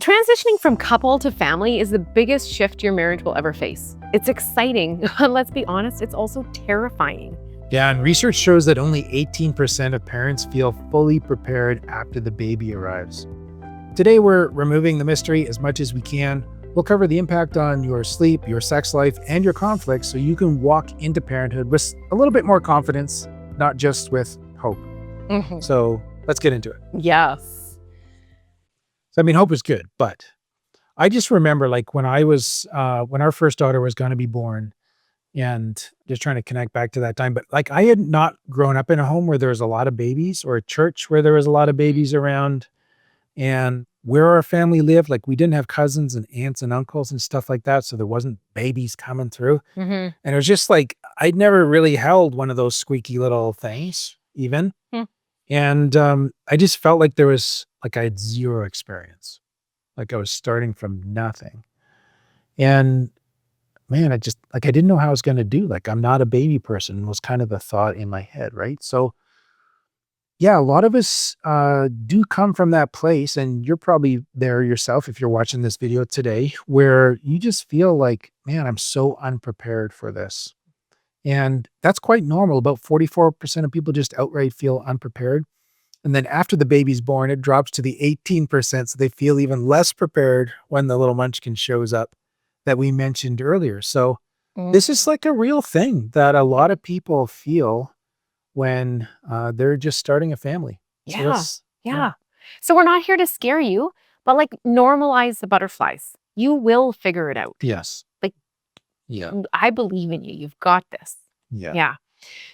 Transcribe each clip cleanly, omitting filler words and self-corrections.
Transitioning from couple to family is the biggest shift your marriage will ever face. It's exciting, but let's be honest, it's also terrifying. Yeah, and research shows that only 18% of parents feel fully prepared after the baby arrives. Today, we're removing the mystery as much as we can. We'll cover the impact on your sleep, your sex life, and your conflicts so you can walk into parenthood with a little bit more confidence, not just with hope. So let's get into it. Yes. So, hope is good, but I just remember when our first daughter was going to be born, and just trying to connect back to that time. But I had not grown up in a home where there was a lot of babies, or a church where there was a lot of babies around. And where our family lived, we didn't have cousins and aunts and uncles and stuff like that. So there wasn't babies coming through. And it was just I'd never really held one of those squeaky little things even. And I just felt like there was, I had zero experience. I was starting from nothing. And man, I didn't know how I was going to do. I'm not a baby person was kind of the thought in my head. Right. So yeah, a lot of us do come from that place, and you're probably there yourself if you're watching this video today, where you just feel man, I'm so unprepared for this. And that's quite normal. About 44% of people just outright feel unprepared. And then after the baby's born, it drops to the 18%. So they feel even less prepared when the little munchkin shows up that we mentioned earlier. So this is a real thing that a lot of people feel when they're just starting a family. Yeah. So we're not here to scare you, but normalize the butterflies. You will figure it out. Yes. I believe in you. You've got this. Yeah.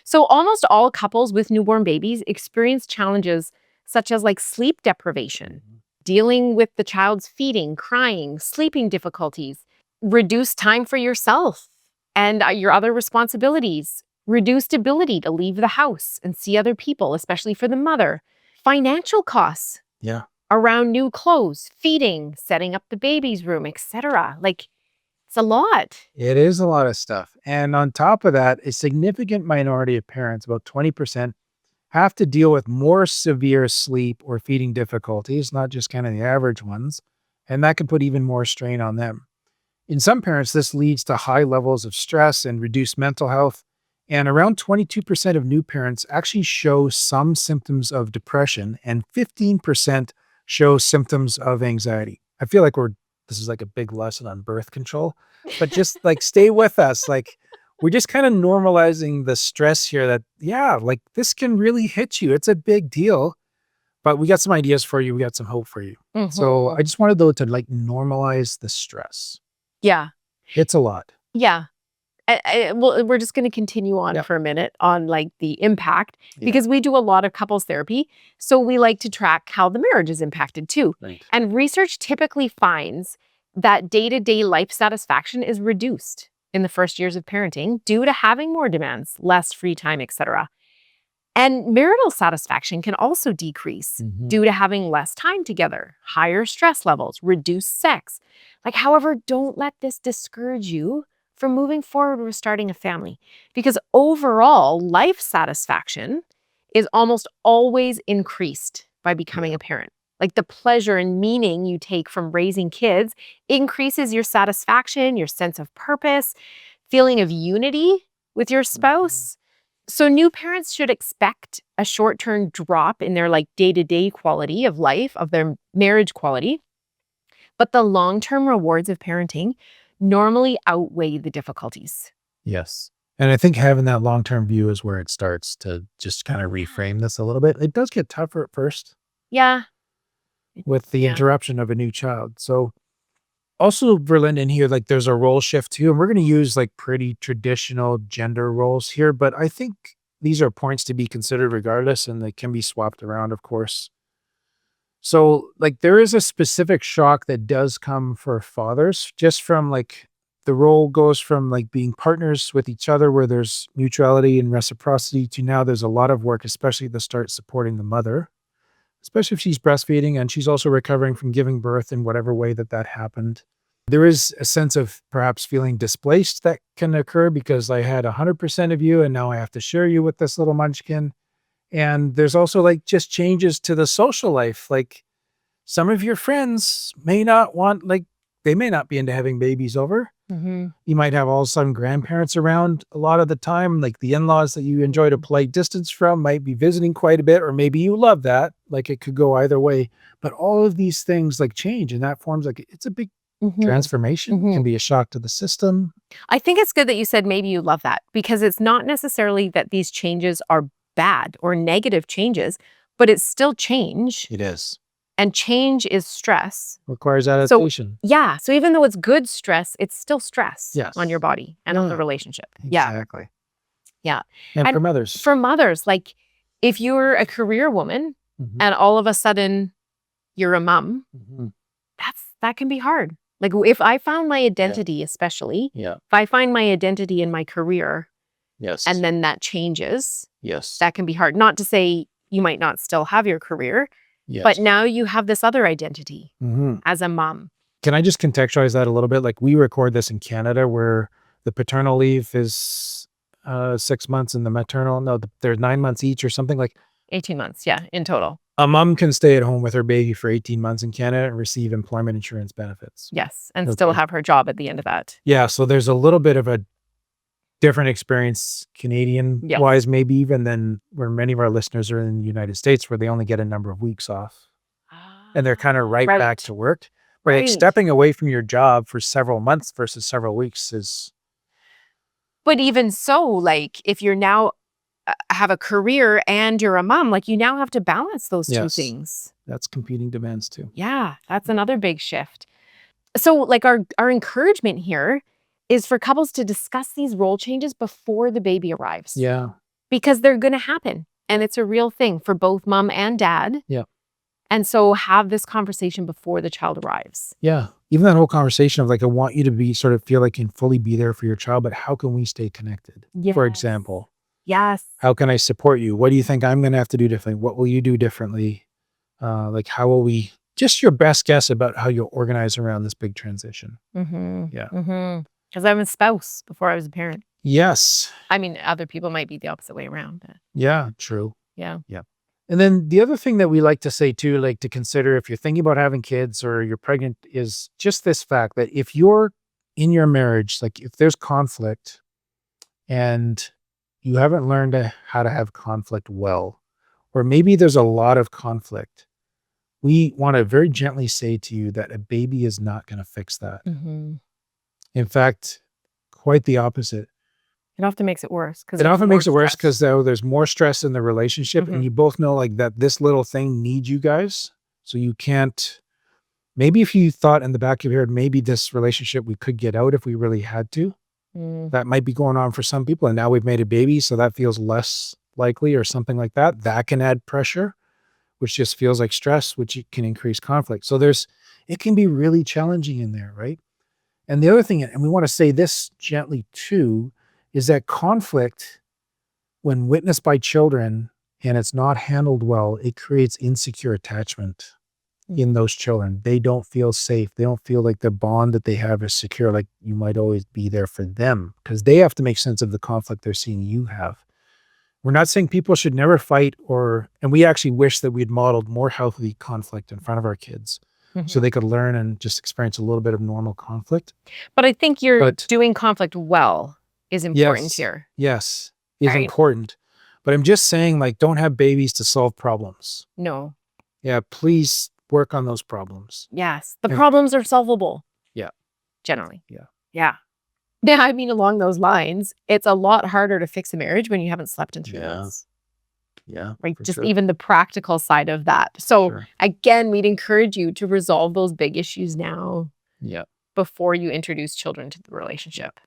So almost all couples with newborn babies experience challenges such as sleep deprivation, dealing with the child's feeding, crying, sleeping difficulties, reduced time for yourself and your other responsibilities, reduced ability to leave the house and see other people, especially for the mother, financial costs around new clothes, feeding, setting up the baby's room, etc. It's a lot. It is a lot of stuff. And on top of that, a significant minority of parents, about 20%, have to deal with more severe sleep or feeding difficulties, not just kind of the average ones. And that can put even more strain on them. In some parents, this leads to high levels of stress and reduced mental health. And around 22% of new parents actually show some symptoms of depression, and 15% show symptoms of anxiety. I feel this is a big lesson on birth control, but just stay with us. We're just kind of normalizing the stress here that, this can really hit you. It's a big deal, but we got some ideas for you. We got some hope for you. So I just wanted though to normalize the stress. Yeah. It's a lot. Yeah. Well, we're just going to continue on for a minute on the impact, because we do a lot of couples therapy. So we like to track how the marriage is impacted too. Right. And research typically finds that day-to-day life satisfaction is reduced in the first years of parenting due to having more demands, less free time, etc. And marital satisfaction can also decrease due to having less time together, higher stress levels, reduced sex. However, don't let this discourage you from moving forward with starting a family, because overall life satisfaction is almost always increased by becoming a parent. The pleasure and meaning you take from raising kids increases your satisfaction, your sense of purpose, feeling of unity with your spouse. So new parents should expect a short-term drop in their day-to-day quality of life, of their marriage quality. But the long-term rewards of parenting normally outweigh the difficulties. Yes. And I think having that long-term view is where it starts to just kind of reframe this a little bit. It does get tougher at first. Yeah. With the interruption of a new child. So also, Verlynda, in here, there's a role shift too. And we're going to use pretty traditional gender roles here, but I think these are points to be considered regardless, and they can be swapped around, of course. So there is a specific shock that does come for fathers, just from the role goes from being partners with each other where there's mutuality and reciprocity to now there's a lot of work, especially to start supporting the mother, especially if she's breastfeeding and she's also recovering from giving birth in whatever way that happened. There is a sense of perhaps feeling displaced that can occur because I had 100% of you and now I have to share you with this little munchkin. And there's also just changes to the social life. some of your friends may not want, like, they may not be into having babies over. You might have all of a sudden grandparents around a lot of the time, like the in-laws that you enjoyed a polite distance from might be visiting quite a bit, or maybe you love that. Like it could go either way. But all of these things like change, and that forms like it's a big transformation. Can be a shock to the system. I think it's good that you said maybe you love that, because it's not necessarily that these changes are bad or negative changes, but it's still change. It is. And change is stress. Requires adaptation. Yeah. So even though it's good stress, it's still stress Yes. on your body and on the relationship. Exactly. Yeah. And for mothers. For mothers, like if you're a career woman and all of a sudden you're a mom, that can be hard. Like if I found my identity, especially, if I find my identity in my career, and then that changes, that can be hard. Not to say you might not still have your career, but now you have this other identity as a mom. Can I just contextualize that a little bit? Like we record this in Canada where the paternal leave is 6 months and the maternal, they're 9 months each or something like. 18 months, yeah, in total. A mom can stay at home with her baby for 18 months in Canada and receive employment insurance benefits. Yes, and still have her job at the end of that. Yeah, so there's a little bit of a different experience Canadian-wise, maybe even than where many of our listeners are in the United States, where they only get a number of weeks off. And they're kind of right back to work. Like stepping away from your job for several months versus several weeks is... But even so, like if you're now have a career and you're a mom, like you now have to balance those two things. That's competing demands too. Yeah, that's another big shift. So like our encouragement here is for couples to discuss these role changes before the baby arrives. Yeah. Because they're going to happen. And it's a real thing for both mom and dad. Yeah. And so have this conversation before the child arrives. Yeah. Even that whole conversation of like, I want you to be sort of feel like you can fully be there for your child, but how can we stay connected? For example. Yes. How can I support you? What do you think I'm going to have to do differently? What will you do differently? Like how will we, just your best guess about how you'll organize around this big transition. Yeah. Because I'm a spouse before I was a parent. Yes. I mean, other people might be the opposite way around. But yeah, true. Yeah. Yeah. And then the other thing that we like to say too, like to consider if you're thinking about having kids or you're pregnant, is just this fact that if you're in your marriage, like if there's conflict and you haven't learned how to have conflict well, or maybe there's a lot of conflict, we want to very gently say to you that a baby is not going to fix that. In fact, quite the opposite. It often makes it worse. It often makes it worse because there's more stress in the relationship and you both know like that this little thing needs you guys. So you can't, maybe if you thought in the back of your head, maybe this relationship we could get out if we really had to. That might be going on for some people. And now we've made a baby, so that feels less likely or something like that. That can add pressure, which just feels like stress, which can increase conflict. So it can be really challenging in there, right? And the other thing, and we want to say this gently too, is that conflict, when witnessed by children and it's not handled well, it creates insecure attachment in those children. They don't feel safe. They don't feel like the bond that they have is secure, like you might always be there for them because they have to make sense of the conflict they're seeing you have. We're not saying people should never fight and we actually wish that we'd modeled more healthy conflict in front of our kids so they could learn and just experience a little bit of normal conflict. But I think doing conflict well is important here. Yes, is important. But I'm just saying, like, don't have babies to solve problems. No. Yeah, please work on those problems. Yes. The problems are solvable. Yeah. Generally. Yeah. Yeah. Yeah, I mean, along those lines, it's a lot harder to fix a marriage when you haven't slept in 3 months. Yeah. Right. Just even the practical side of that. So again, we'd encourage you to resolve those big issues now. Yeah. Before you introduce children to the relationship.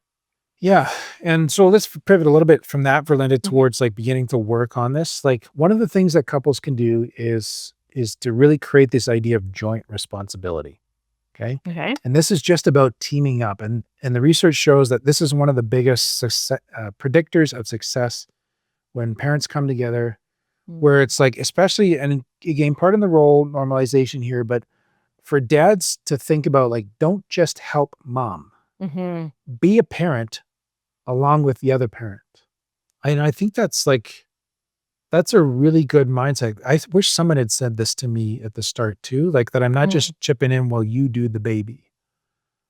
Yeah. And so let's pivot a little bit from that, Verlynda, towards like beginning to work on this. Like one of the things that couples can do is to really create this idea of joint responsibility. Okay. And this is just about teaming up. And the research shows that this is one of the biggest predictors of success when parents come together, where it's like, especially, and again, part of the role normalization here, but for dads to think about like, don't just help mom, be a parent along with the other parent. And I think that's That's a really good mindset. I wish someone had said this to me at the start too, like that I'm not just chipping in while you do the baby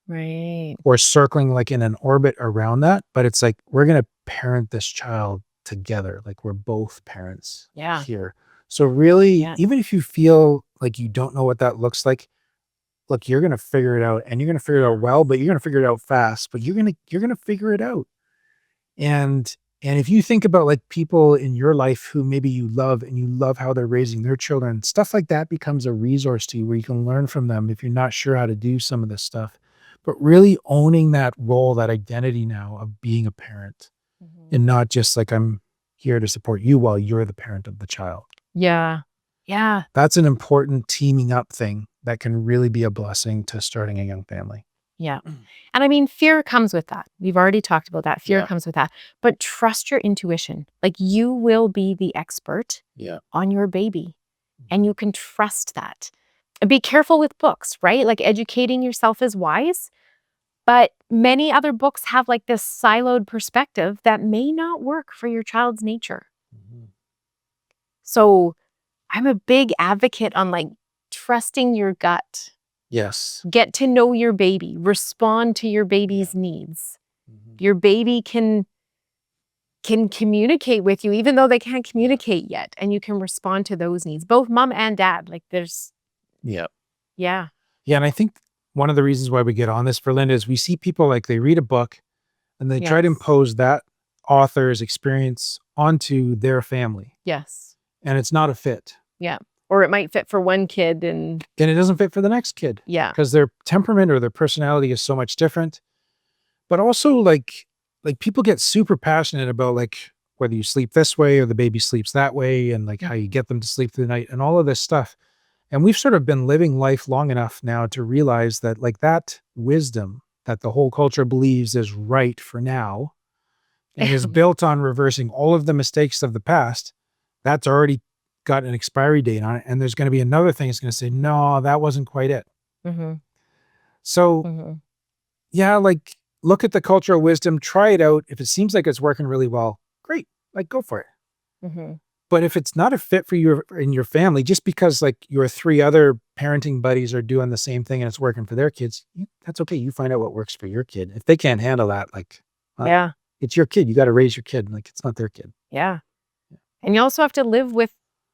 Right. or circling like in an orbit around that, but it's like, we're going to parent this child together. Like we're both parents Yeah. here. So really, Yes. even if you feel like you don't know what that looks like, look, you're going to figure it out, and you're going to figure it out well, but you're going to figure it out fast, but you're going to figure it out. And if you think about like people in your life who maybe you love and you love how they're raising their children, stuff like that becomes a resource to you where you can learn from them if you're not sure how to do some of this stuff. But really owning that role, that identity now of being a parent, and not just like, I'm here to support you while you're the parent of the child. Yeah. Yeah. That's an important teaming up thing that can really be a blessing to starting a young family. Yeah. And I mean, fear comes with that. We've already talked about that. Fear Yeah. comes with that. But trust your intuition. Like you will be the expert Yeah. on your baby. And you can trust that. And be careful with books, right? Like educating yourself is wise. But many other books have like this siloed perspective that may not work for your child's nature. So I'm a big advocate on like trusting your gut. Yes. Get to know your baby, respond to your baby's needs. Your baby can communicate with you even though they can't communicate yet, and you can respond to those needs, both mom and dad. Like there's Yeah. Yeah. Yeah. And I think one of the reasons why we get on this, Verlynda, is we see people like they read a book and they try to Yes. impose that author's experience onto their family, Yes. and it's not a fit. Yeah. Or it might fit for one kid and And it doesn't fit for the next kid yeah. because their temperament or their personality is so much different. But also like people get super passionate about like whether you sleep this way or the baby sleeps that way, and like how you get them to sleep through the night and all of this stuff. And we've sort of been living life long enough now to realize that like that wisdom that the whole culture believes is right for now and is built on reversing all of the mistakes of the past, that's already got an expiry date on it. And there's going to be another thing that's going to say, no, that wasn't quite it. So yeah, like look at the cultural wisdom, try it out. If it seems like it's working really well, great, like go for it. But if it's not a fit for you in your family, just because like your 3 other parenting buddies are doing the same thing and it's working for their kids, that's okay. You find out what works for your kid. If they can't handle that, like, Yeah. it's your kid. You got to raise your kid. Like it's not their kid. Yeah. And you also have to live with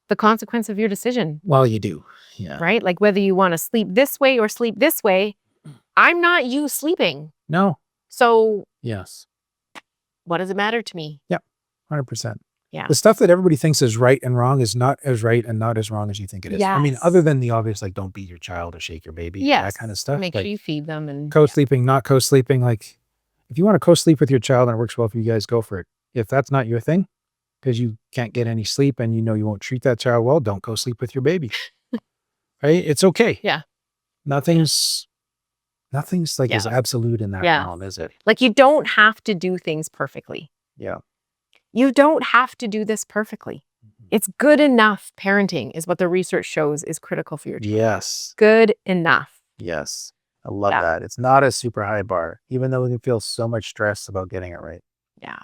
the consequence of your decision. Well, you do. Yeah. Right? Like whether you want to sleep this way or sleep this way, I'm not you sleeping. No. So Yes. what does it matter to me? Yep. 100%. Yeah. The stuff that everybody thinks is right and wrong is not as right and not as wrong as you think it is. I mean, Yes. other than the obvious, like don't beat your child or shake your baby, that kind of stuff. Make like, sure you feed them and co-sleeping, not co-sleeping. Like if you want to co-sleep with your child and it works well for you guys, go for it. If that's not your thing, because you can't get any sleep and you know you won't treat that child well, don't co-sleep with your baby. Right? It's okay. Yeah. Nothing's like as absolute in that realm, is it? Like you don't have to do things perfectly. Yeah. You don't have to do this perfectly. It's good enough parenting is what the research shows is critical for your child. Yes. Good enough. Yes. I love that. It's not a super high bar, even though we can feel so much stress about getting it right. Yeah.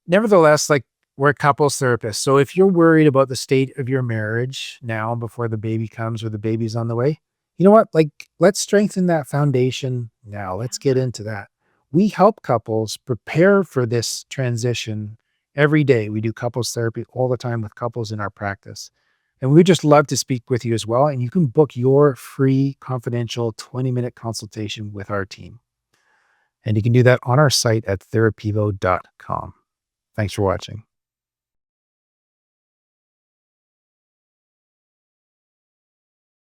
Nevertheless, like we're couples therapists. So if you're worried about the state of your marriage now before the baby comes or the baby's on the way, you know what? Like, let's strengthen that foundation now. Let's get into that. We help couples prepare for this transition every day. We do couples therapy all the time with couples in our practice. And we would just love to speak with you as well. And you can book your free, confidential 20-minute consultation with our team. And you can do that on our site at therapivo.com. Thanks for watching.